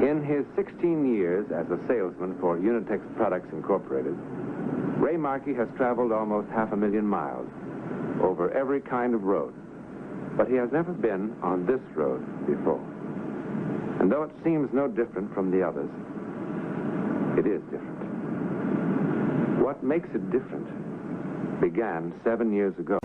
In his 16 years as a salesman for Unitex Products Incorporated, Ray Markey has traveled almost 500,000 miles over every kind of road. But he has never been on this road before. And though it seems no different from the others, it is different. What makes it different began 7 years ago.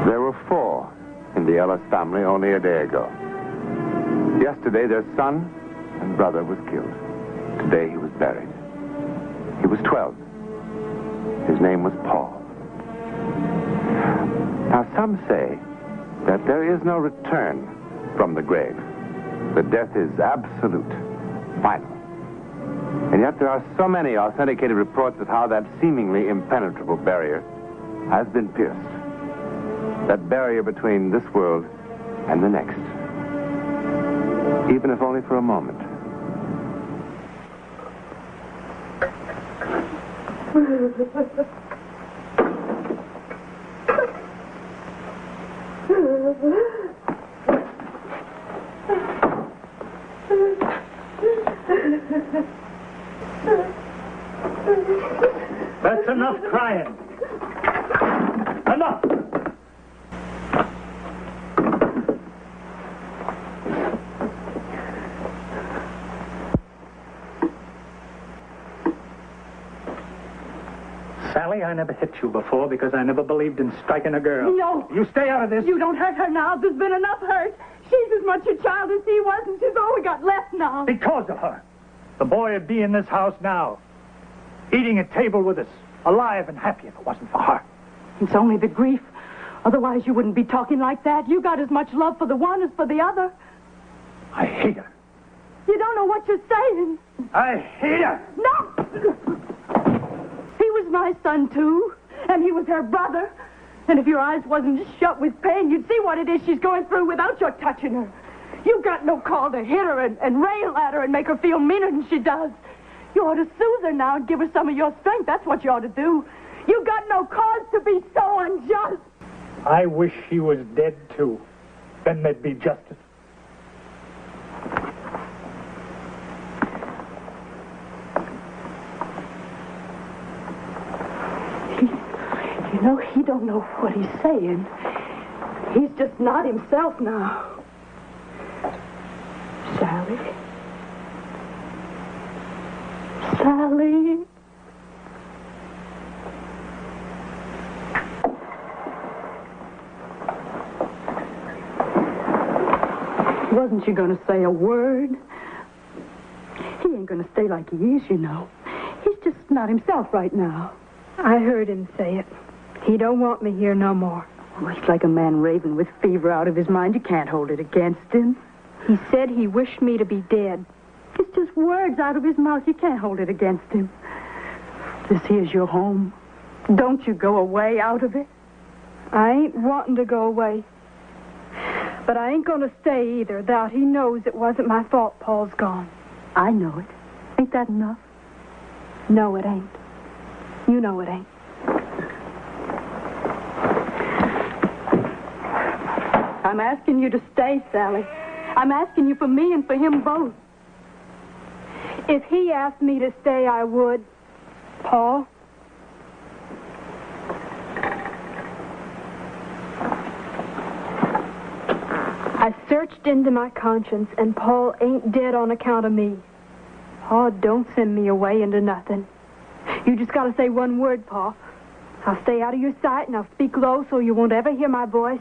There were 4 in the Ellis family only a day ago. Yesterday, their son and brother was killed. Today, he was buried. He was 12. His name was Paul. Now, some say that there is no return from the grave. That death is absolute, final. And yet there are so many authenticated reports of how that seemingly impenetrable barrier has been pierced. That barrier between this world and the next. Even if only for a moment. That's enough crying. Enough! Sally, I never hit you before because I never believed in striking a girl. No. You stay out of this. You don't hurt her now. There's been enough hurt. She's as much a child as he was, and she's all we got left now. Because of her. The boy would be in this house now, eating at table with us, alive and happy if it wasn't for her. It's only the grief. Otherwise, you wouldn't be talking like that. You got as much love for the one as for the other. I hate her. You don't know what you're saying. I hate her. No! He was my son, too. And he was her brother. And if your eyes wasn't shut with pain, you'd see what it is she's going through without your touching her. You got no call to hit her and rail at her and make her feel meaner than she does. You ought to soothe her now and give her some of your strength. That's what you ought to do. You got no cause to be so unjust. I wish she was dead, too. Then there'd be justice. You know, he don't know what he's saying. He's just not himself now. Sally. Sally. Wasn't you going to say a word? He ain't going to stay like he is, you know. He's just not himself right now. I heard him say it. He don't want me here no more. Oh, he's like a man raving with fever out of his mind. You can't hold it against him. He said he wished me to be dead. It's just words out of his mouth. You can't hold it against him. This here's your home. Don't you go away out of it. I ain't wanting to go away. But I ain't going to stay either, though he knows it wasn't my fault Paul's gone. I know it. Ain't that enough? No, it ain't. You know it ain't. I'm asking you to stay, Sally. I'm asking you for me and for him both. If he asked me to stay, I would. Paul? I searched into my conscience, and Paul ain't dead on account of me. Paul, don't send me away into nothing. You just got to say one word, Paul. I'll stay out of your sight, and I'll speak low so you won't ever hear my voice.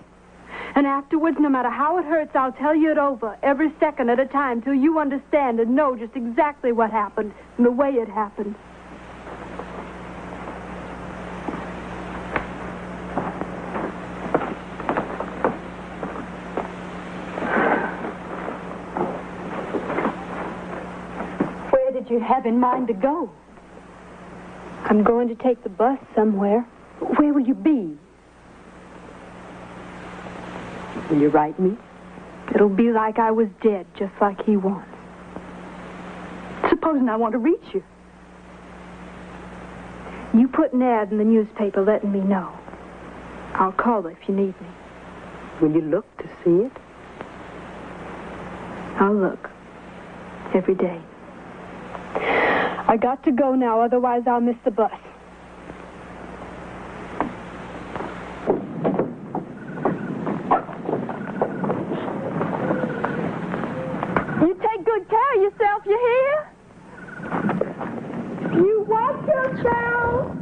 And afterwards, no matter how it hurts, I'll tell you it over, every second at a time, till you understand and know just exactly what happened and the way it happened. you have in mind to go? I'm going to take the bus somewhere. Where will you be? Will you write me? It'll be like I was dead, just like he wants. Supposing I want to reach you. You put an ad in the newspaper letting me know. I'll call if you need me. Will you look to see it? I'll look. Every day. I got to go now, otherwise I'll miss the bus. You take good care of yourself, you hear? You watch yourself.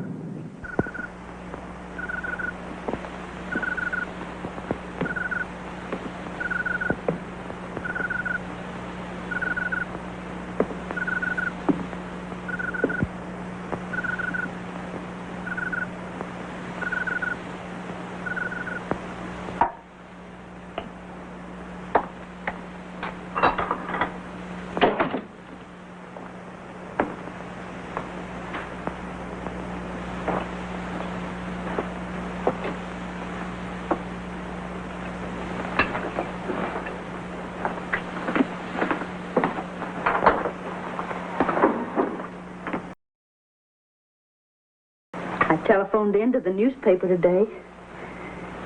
I telephoned in to the newspaper today.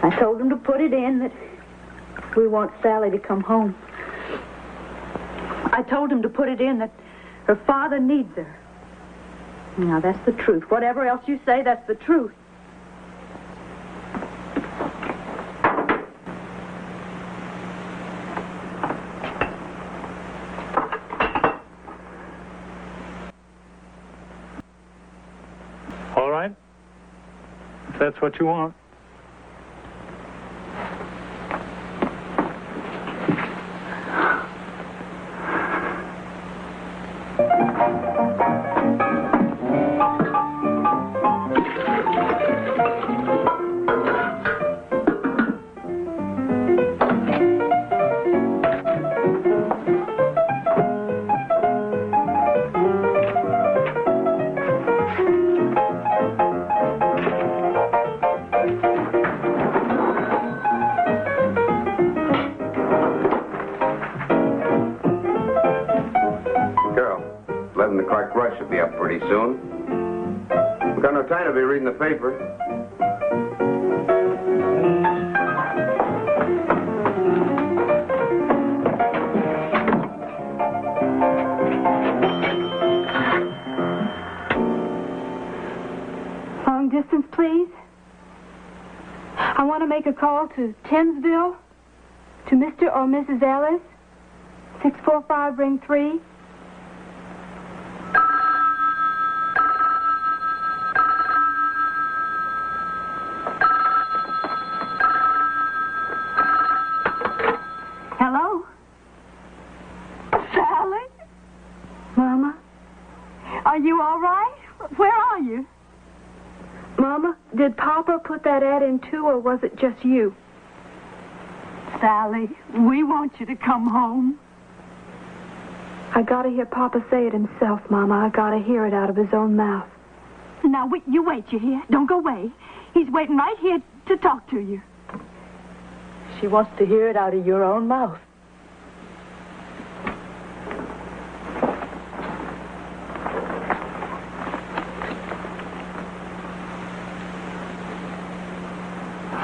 I told them to put it in that we want Sally to come home. I told them to put it in that her father needs her. Now, that's the truth. Whatever else you say, that's the truth. All right? If that's what you want. Should be up pretty soon. We've got no time to be reading the paper. Long distance, please. I want to make a call to Tinsville, to Mr. or Mrs. Ellis, 645 ring 3. Hello? Sally? Mama? Are you all right? Where are you? Mama, did Papa put that ad in too, or was it just you? Sally, we want you to come home. I gotta hear Papa say it himself, Mama. I gotta hear it out of his own mouth. Now, you wait, you hear? Don't go away. He's waiting right here to talk to you. She wants to hear it out of your own mouth.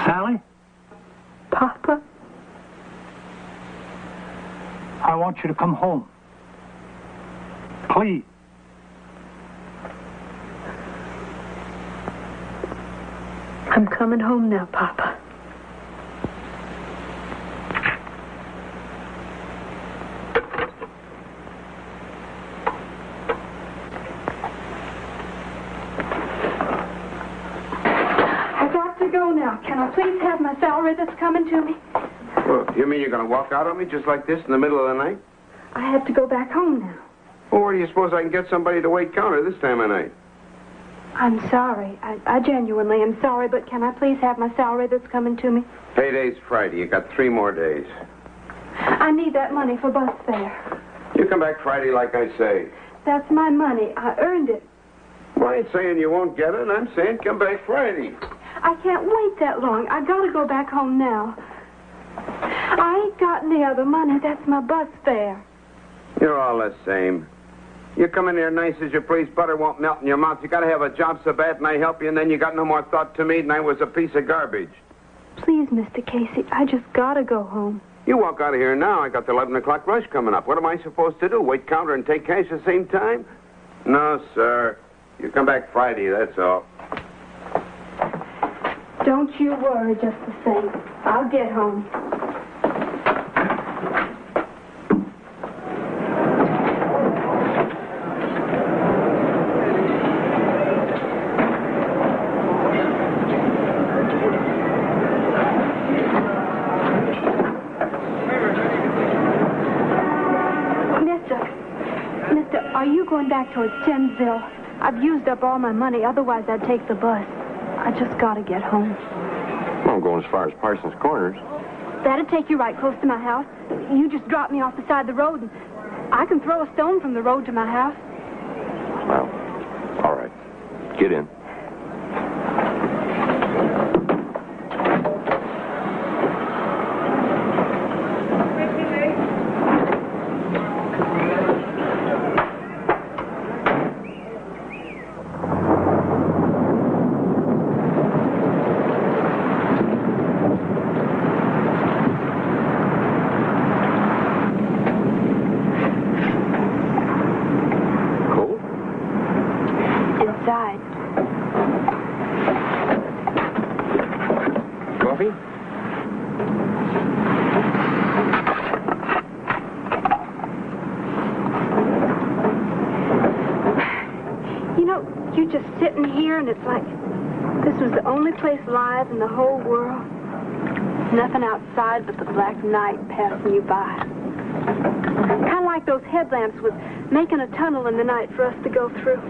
Sally? Papa? I want you to come home. Please. I'm coming home now, Papa. Can I please have my salary that's coming to me? Well, you mean you're going to walk out on me just like this in the middle of the night? I have to go back home now. Well, where do you suppose I can get somebody to wait counter this time of night? I'm sorry. I genuinely am sorry, but can I please have my salary that's coming to me? Payday's Friday. You got 3 more days. I need that money for bus fare. You come back Friday like I say. That's my money. I earned it. Well, I ain't saying you won't get it. I'm saying come back Friday. I can't wait that long. I gotta go back home now. I ain't got any other money. That's my bus fare. You're all the same. You come in here nice as you please, butter won't melt in your mouth. You gotta have a job so bad and I help you, and then you got no more thought to me than I was a piece of garbage. Please, Mr. Casey, I just gotta go home. You walk out of here now. I got the 11 o'clock rush coming up. What am I supposed to do? Wait counter and take cash at the same time? No, sir. You come back Friday, that's all. Don't you worry, just the same. I'll get home. Mister, are you going back towards Thamesville? I've used up all my money, otherwise I'd take the bus. I just gotta get home. I'm going as far as Parsons Corners. That'd take you right close to my house. You just drop me off the side of the road, and I can throw a stone from the road to my house. Well, all right. Get in. You're just sitting here, and it's like this was the only place alive in the whole world. Nothing outside but the black night passing you by. Kind of like those headlamps was making a tunnel in the night for us to go through.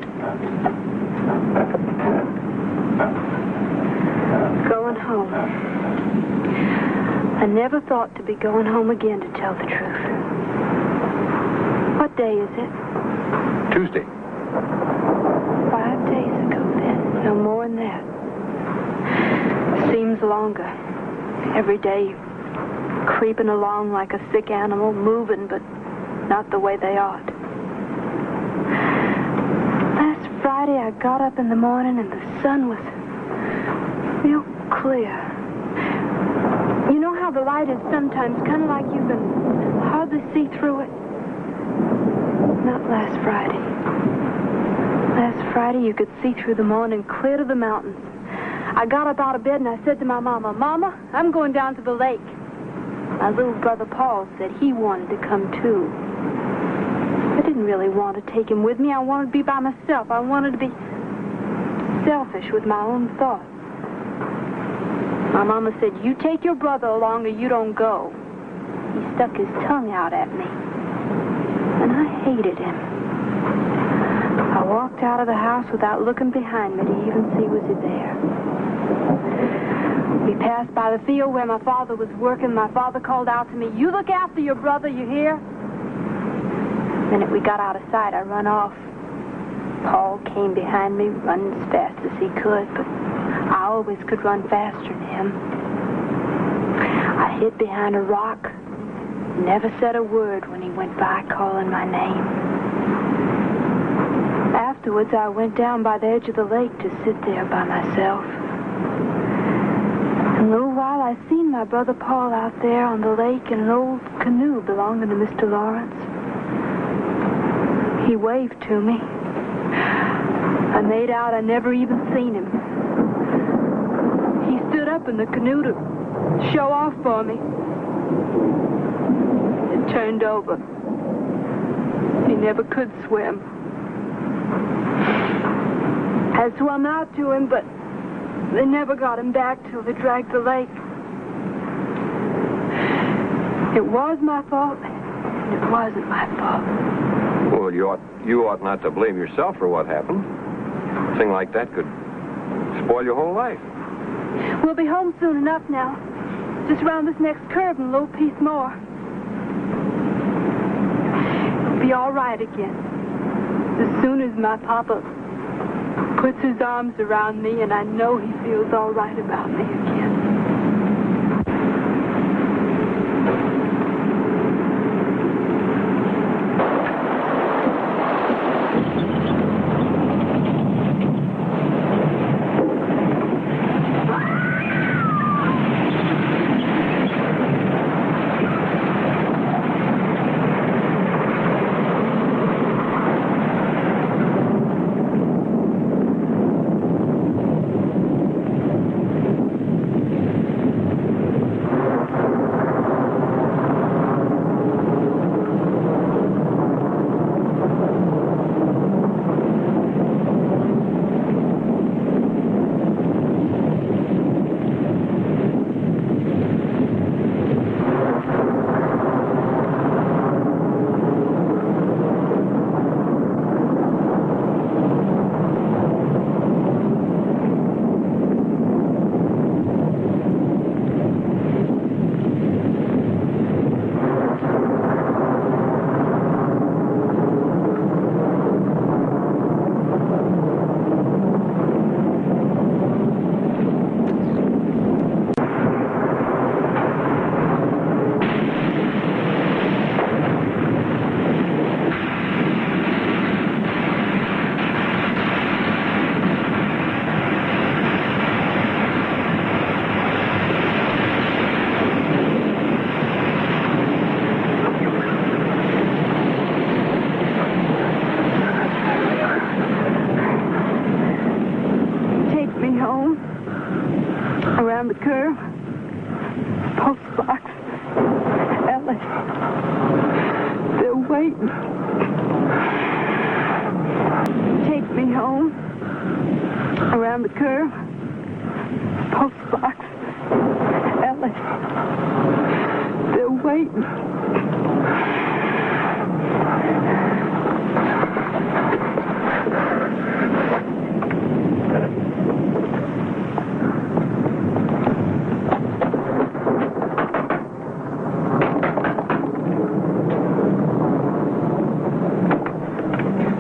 Going home. I never thought to be going home again, to tell the truth. What day is it? Tuesday. 5 days ago, then. No more than that. Seems longer. Every day, creeping along like a sick animal, moving, but not the way they ought. Last Friday, I got up in the morning, and the sun was real clear. You know how the light is sometimes, kind of like you can hardly see through it? Not last Friday. Last Friday, you could see through the morning clear to the mountains. I got up out of bed and I said to my mama, Mama, I'm going down to the lake. My little brother Paul said he wanted to come too. I didn't really want to take him with me. I wanted to be by myself. I wanted to be selfish with my own thoughts. My mama said, you take your brother along or you don't go. He stuck his tongue out at me. And I hated him. I walked out of the house without looking behind me to even see was he there. We passed by the field where my father was working. My father called out to me, you look after your brother, you hear? The minute we got out of sight, I run off. Paul came behind me, running as fast as he could, but I always could run faster than him. I hid behind a rock, never said a word when he went by calling my name. Afterwards, I went down by the edge of the lake to sit there by myself. In a little while, I seen my brother Paul out there on the lake in an old canoe belonging to Mr. Lawrence. He waved to me. I made out I never even seen him. He stood up in the canoe to show off for me. It turned over. He never could swim. I swum out to him, but they never got him back till they dragged the lake. It was my fault, and it wasn't my fault. Well, you ought not to blame yourself for what happened. A thing like that could spoil your whole life. We'll be home soon enough now. Just around this next curve and a little piece more. It'll be all right again. As soon as my papa puts his arms around me, and I know he feels all right about me again. Around the curve. Postbox. Ellis. They're waiting. Take me home. Around the curve. Postbox. Ellis. They're waiting.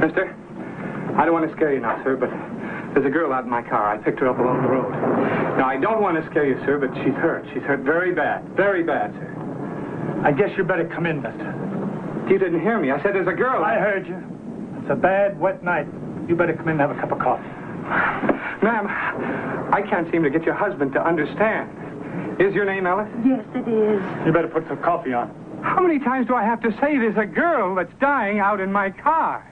Mister, I don't want to scare you now, sir, but there's a girl out in my car. I picked her up along the road. Now, I don't want to scare you, sir, but she's hurt. She's hurt very bad, sir. I guess you better come in, mister. You didn't hear me. I said there's a girl. I heard you. It's a bad, wet night. You better come in and have a cup of coffee. Ma'am, I can't seem to get your husband to understand. Is your name Ellis? Yes, it is. You better put some coffee on. How many times do I have to say there's a girl that's dying out in my car?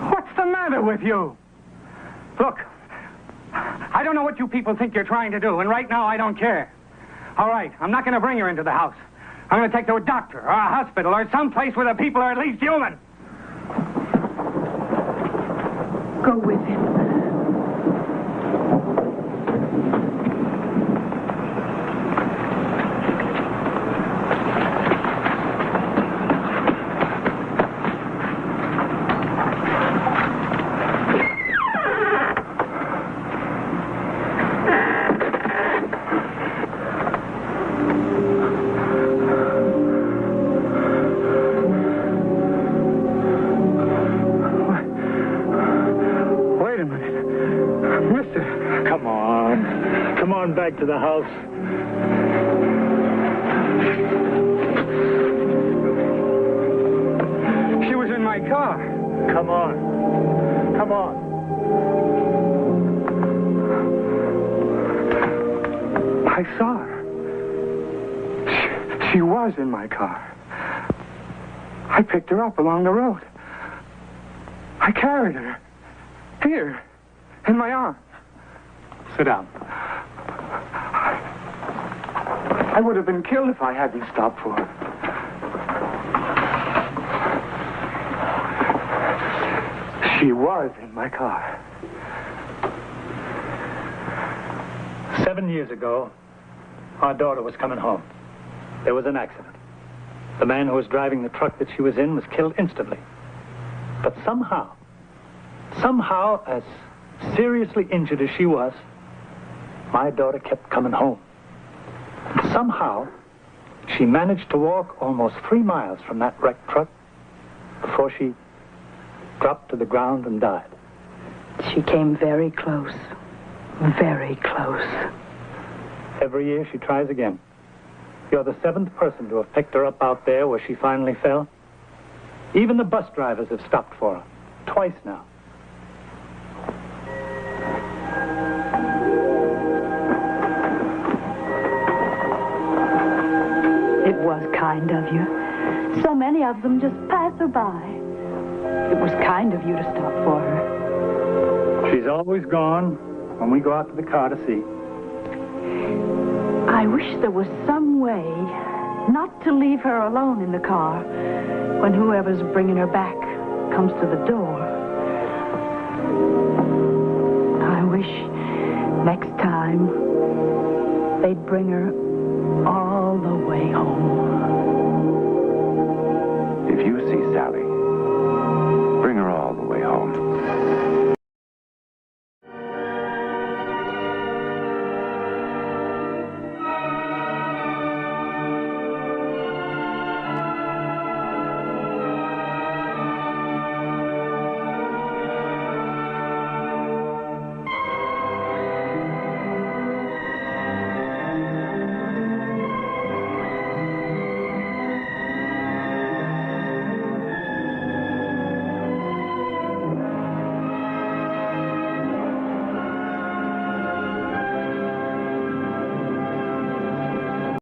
What's the matter with you? Look, I don't know what you people think you're trying to do, and right now I don't care. All right, I'm not going to bring her into the house. I'm going to take her to a doctor or a hospital or someplace where the people are at least human. Go with him. Back to the house. She was in my car. Come on. Come on. I saw her. She was in my car. I picked her up along the road. I carried her. Here, in my arms. Sit down. I would have been killed if I hadn't stopped for her. She was in my car. 7 years ago, our daughter was coming home. There was an accident. The man who was driving the truck that she was in was killed instantly. But somehow, as seriously injured as she was, my daughter kept coming home. Somehow, she managed to walk almost 3 miles from that wrecked truck before she dropped to the ground and died. She came very close. Very close. Every year she tries again. You're the 7th person to have picked her up out there where she finally fell. Even the bus drivers have stopped for her. Twice now. It was kind of you. So many of them just pass her by. It was kind of you to stop for her. She's always gone when we go out to the car to see. I wish there was some way not to leave her alone in the car when whoever's bringing her back comes to the door. I wish next time they'd bring her all the way home. If you see Sally,